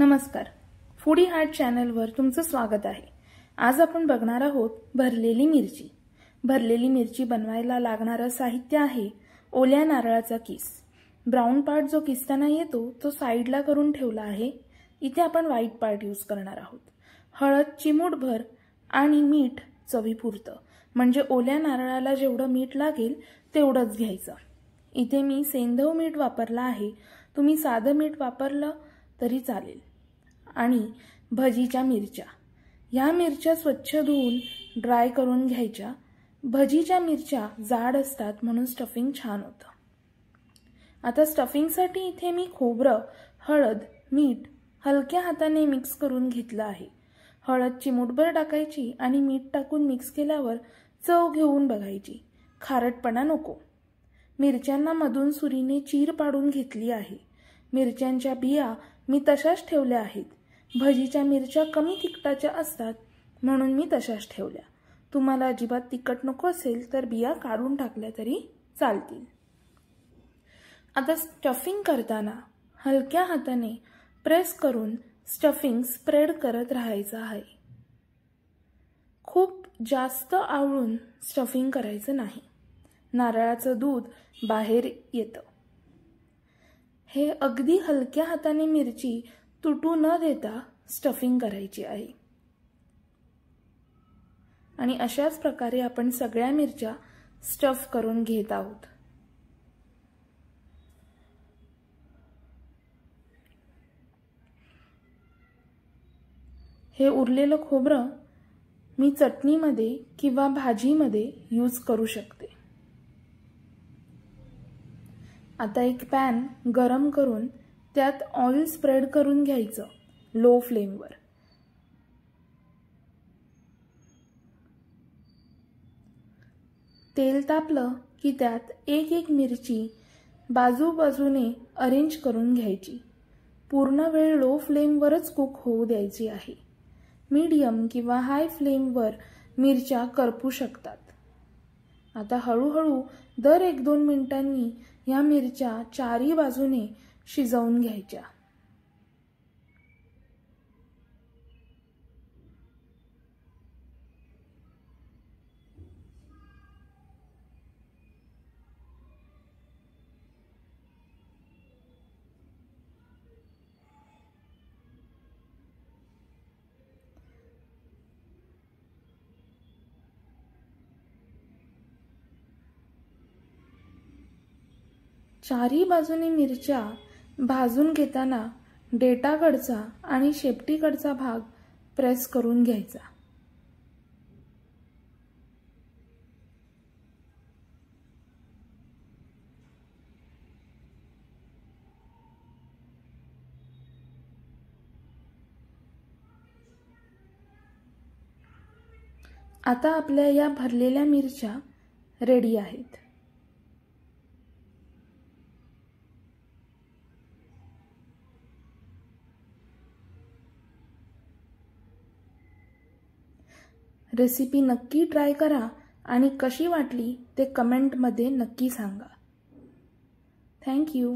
नमस्कार, foodie heart चॅनलवर तुमचं स्वागत आहे। आज आपण बघणार आहोत भरलेली मिरची। भरलेली मिरची बनवायला लागणारं साहित्य आहे ओल्या नारळाचा किस। ब्राउन पार्ट जो किसताना येतो तो साइडला करून ठेवला आहे। इथे आपण व्हाईट पार्ट यूज करणार आहोत। हळद चिमूटभर आणि मीठ चवीपुरतं, म्हणजे ओल्या नारळाला जेवढं मीठ लागेल तेवढंच घ्यायचं। इथे मी सेंधव मीठ वापरला आहे, तुम्ही साधं मीठ वापरलं तरी चालेल। आणि भजीच्या मिरच्या, या मिरच्या स्वच्छ धुवून ड्राय करून घ्यायच्या। भजीच्या मिरच्या जाड असतात म्हणून स्टफिंग छान होतं। आता स्टफिंगसाठी इथे मी खोबरं, हळद, मीठ हलक्या हाताने मिक्स करून घेतलं आहे। हळद चिमूटभर टाकायची आणि मीठ टाकून मिक्स केल्यावर चव घेऊन बघायची, खारटपणा नको। मिरच्यांना मधून सुरीने चीर पाडून घेतली आहे। मिरच्यांच्या बिया मी तशाच ठेवल्या आहेत। भजीच्या मिरच्या कमी तिखटाच्या असतात म्हणून मी तशाच ठेवल्या। तुम्हाला अजिबात तिखट नको असेल तर बिया काढून टाकल्या तरी चालतील। आता स्टफिंग करताना हलक्या हाताने प्रेस करून स्टफिंग स्प्रेड करत राहायचं आहे। खूप जास्त आवळून स्टफिंग करायचं नाही, नारळाचं दूध बाहेर येतं। हे अगदी हलक्या हाताने मिरची तुटू न देता स्टफिंग करायची आहे। आणि अशाच प्रकारे आपण सगळ्या मिरच्या स्टफ करून घेत आहोत। हे उरलेलं खोबरं मी चटणीमध्ये किंवा भाजीमध्ये यूज करू शकते। आता एक पॅन गरम करून त्यात ऑइल स्प्रेड करून घ्यायचं लो फ्लेमवर। तेल तापलं की त्यात एक एक मिरची बाजूबाजूने अरेंज करून घ्यायची। पूर्ण वेळ लो फ्लेमवरच कुक होऊ द्यायची आहे। मीडियम किंवा हाय फ्लेमवर मिरच्या करपू शकतात। आता हळूहळू दर 1-2 मिनिटांनी या मिरच्या चारी बाजूने शिजवून घ्यायच्या। चारी बाजूने मिरच्या भाजून घेताना डेटाकडचा आणि शेपटीकडचा भाग प्रेस करून घ्यायचा। आता आपल्या या भरलेल्या मिरच्या रेडी आहेत। रेसिपी नक्की ट्राय करा आणि कशी वाटली ते कमेंटमध्ये नक्की सांगा। Thank you.